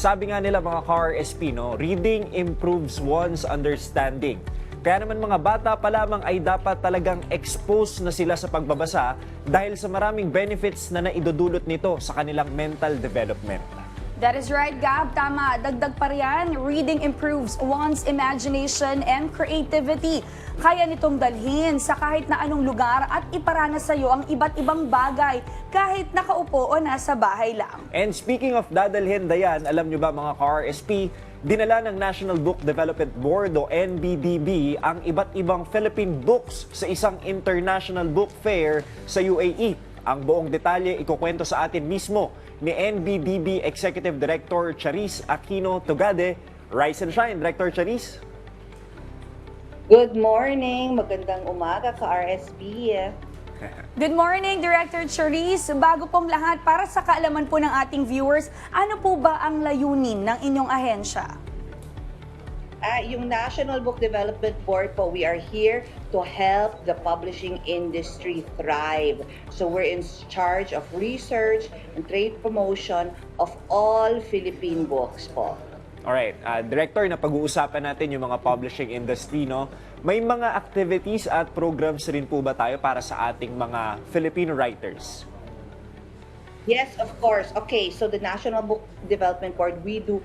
Sabi nga nila mga ka-RSP, no, reading improves one's understanding. Kaya naman mga bata pa lamang ay dapat talagang exposed na sila sa pagbabasa dahil sa maraming benefits na naidudulot nito sa kanilang mental development. That is right, Gab. Tama. Dagdag pa riyan, reading improves one's imagination and creativity. Kaya nitong dalhin sa kahit na anong lugar at iparana sa iyo ang iba't ibang bagay kahit nakaupo o nasa bahay lang. And speaking of dadalhin, Dayan, alam nyo ba mga ka-RSP, dinala ng National Book Development Board o NBDB ang Iba't-ibang Philippine books sa isang international book fair sa UAE. Ang buong detalye ikukwento sa atin mismo ni NBDB Executive Director Charis Aquino Tugade. Rise and shine, Director Charis. Good morning, magandang umaga ka-RSP. Good morning, Director Charis. Bago pong lahat, para sa kaalaman po ng ating viewers, ano po ba ang layunin ng inyong ahensya? Yung National Book Development Board po, we are here to help the publishing industry thrive. So we're in charge of research and trade promotion of all Philippine books po. Alright, Director, na pag-uusapan natin yung mga publishing industry, no? May mga activities at programs rin po ba tayo para sa ating mga Filipino writers? Yes, of course. Okay, so the National Book Development Board, we do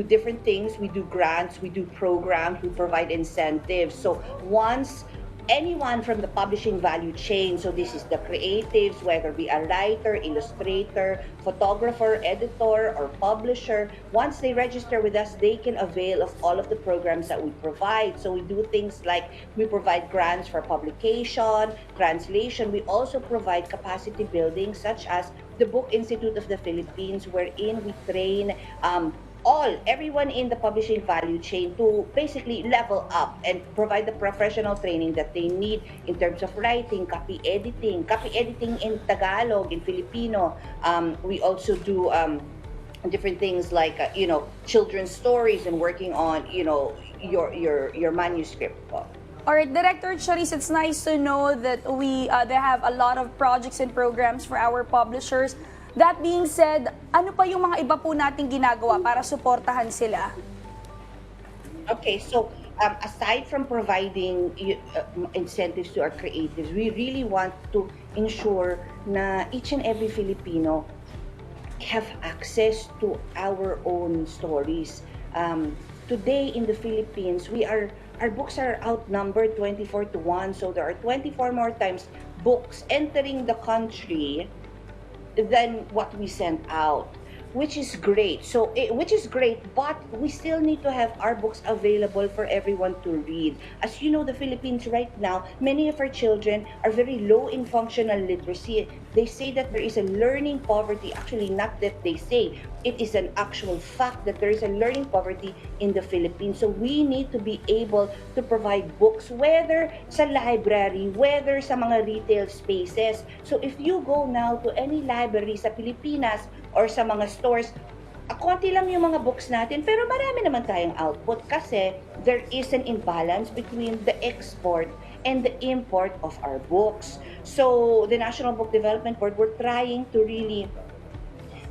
different things. We do grants, we do programs, we provide incentives. So once anyone from the publishing value chain, so this is the creatives, whether be a writer, illustrator, photographer, editor, or publisher, once they register with us, they can avail of all of the programs that we provide. So we do things like we provide grants for publication, translation. We also provide capacity building, such as the Book Institute of the Philippines, wherein we train everyone in the publishing value chain to basically level up and provide the professional training that they need in terms of writing, copy editing in Tagalog, in Filipino. We also do different things like children's stories and working on your manuscript. Alright, Director Charis, it's nice to know that they have a lot of projects and programs for our publishers. That being said, ano pa yung mga iba po nating ginagawa para suportahan sila? Okay, so aside from providing incentives to our creatives, we really want to ensure na each and every Filipino have access to our own stories. Today in the Philippines, our books are outnumbered 24-1, so there are 24 more times books entering the country than what we sent out, which is great. But we still need to have our books available for everyone to read. As you know, the Philippines right now, many of our children are very low in functional literacy. They say that there is a learning poverty. Actually, not that they say, it is an actual fact that there is a learning poverty in the Philippines. So we need to be able to provide books, whether sa library, whether sa mga retail spaces. So if you go now to any library sa Pilipinas or sa mga stores, konti lang yung mga books natin, pero marami naman tayong output kasi there is an imbalance between the export and the import of our books. So the National Book Development Board, we're trying to really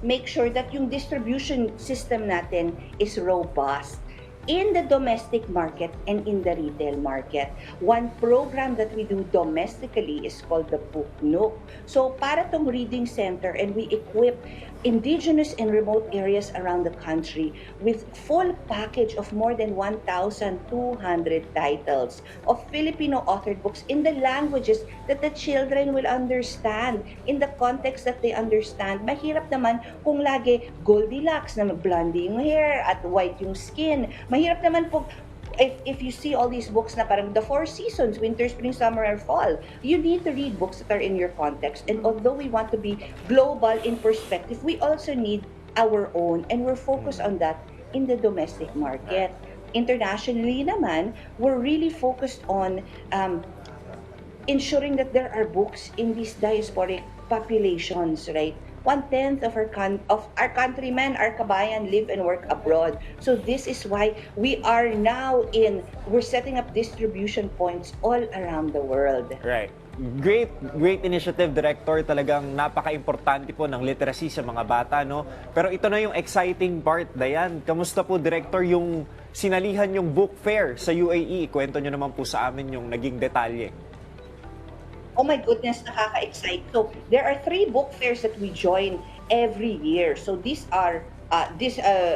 make sure that yung distribution system natin is robust in the domestic market and in the retail market. One program that we do domestically is called the Book Nook. So para tong reading center, and we equip indigenous and remote areas around the country with full package of more than 1,200 titles of Filipino authored books in the languages that the children will understand, in the context that they understand. Mahirap naman kung lagi Goldilocks na blonde yung hair at white yung skin. Mahirap naman po if you see all these books na parang the 4 seasons, winter, spring, summer, or fall. You need to read books that are in your context. And although we want to be global in perspective, we also need our own, and we're focused on that in the domestic market. Internationally naman, we're really focused on ensuring that there are books in these diasporic populations, right? 1/10 of our countrymen, our kabayan, live and work abroad. So this is why we're setting up distribution points all around the world. Right. Great initiative, Director. Talagang napaka-importante po ng literacy sa mga bata, no? Pero ito na yung exciting part, Dayan. Kamusta po, Director, yung sinalihan yung book fair sa UAE? Kwento nyo naman po sa amin yung naging detalye. Oh my goodness, nakaka-excite. So, there are 3 book fairs that we join every year. So, these are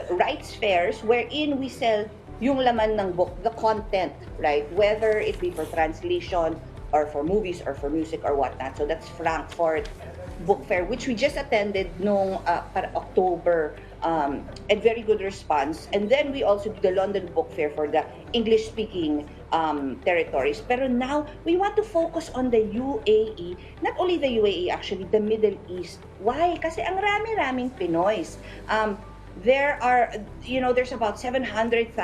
rights fairs wherein we sell yung laman ng book, the content, right? Whether it be for translation or for movies or for music or whatnot. So, that's Frankfurt Book Fair, which we just attended noong para October, and very good response. And then we also do the London Book Fair for the English-speaking territories. Pero now, we want to focus on the UAE, not only the UAE actually, the Middle East. Why? Kasi ang rami-raming Pinoys. There's about 700,000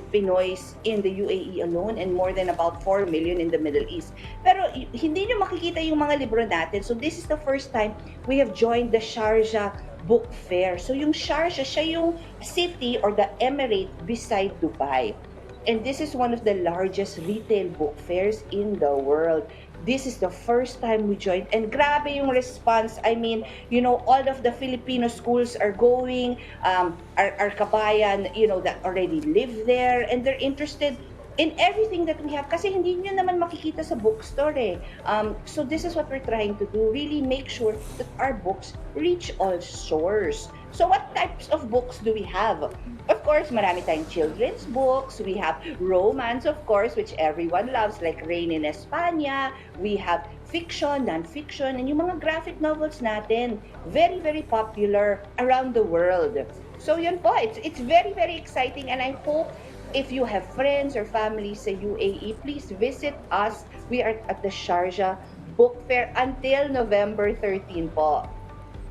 Pinoys in the UAE alone and more than about 4 million in the Middle East. Pero hindi nyo makikita yung mga libro natin. So this is the first time we have joined the Sharjah Book Fair. So yung Sharjah, siya yung city or the emirate beside Dubai. And this is one of the largest retail book fairs in the world. This is the first time we joined, and grabe yung response. I mean, all of the Filipino schools are going, our kabayan, that already live there, and they're interested in everything that we have. Kasi hindi nyo naman makikita sa bookstore eh. So this is what we're trying to do, really make sure that our books reach all stores. So what types of books do we have? Of course, marami tayong children's books. We have romance, of course, which everyone loves, like Rain in España. We have fiction, non-fiction, and yung mga graphic novels natin, very, very popular around the world. So yun po, it's very, very exciting, and I hope if you have friends or family sa UAE, please visit us. We are at the Sharjah Book Fair until November 13 po.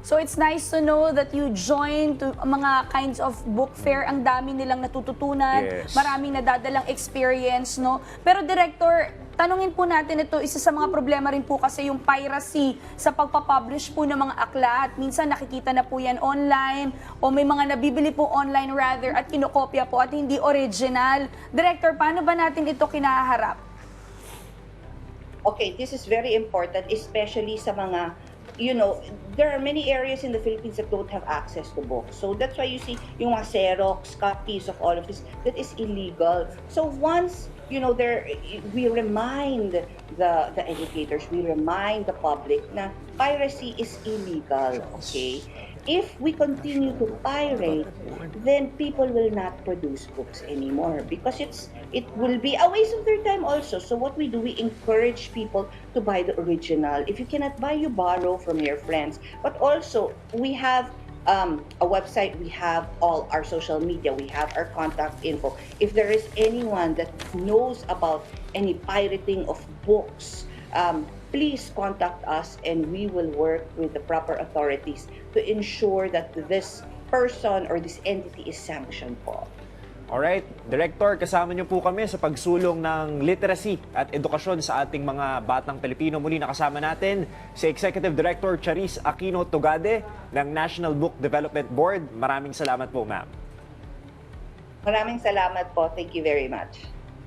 So it's nice to know that you join to mga kinds of book fair. Ang dami nilang natututunan, Yes. maraming nadadalang experience, no? Pero Director, tanungin po natin ito, isa sa mga problema rin po kasi yung piracy sa pagpapublish po ng mga aklat. Minsan nakikita na po yan online o may mga nabibili po online rather at kinokopya po at hindi original. Director, paano ba natin ito kinaharap? Okay, this is very important, especially sa mga, there are many areas in the Philippines that don't have access to books. So that's why you see yung mga Xerox copies of all of this, that is illegal. So once, we remind the educators, we remind the public na piracy is illegal, okay? If we continue to pirate, then people will not produce books anymore because it will be a waste of their time also. So what we do, we encourage people to buy the original. If you cannot buy, you borrow from your friends. But also, we have a website, we have all our social media, we have our contact info. If there is anyone that knows about any pirating of books, please contact us and we will work with the proper authorities to ensure that this person or this entity is sanctioned po. Alright, Director, kasama niyo po kami sa pagsulong ng literacy at edukasyon sa ating mga batang Pilipino. Muli nakasama natin si Executive Director Charis Aquino Tugade ng National Book Development Board. Maraming salamat po, ma'am. Maraming salamat po. Thank you very much.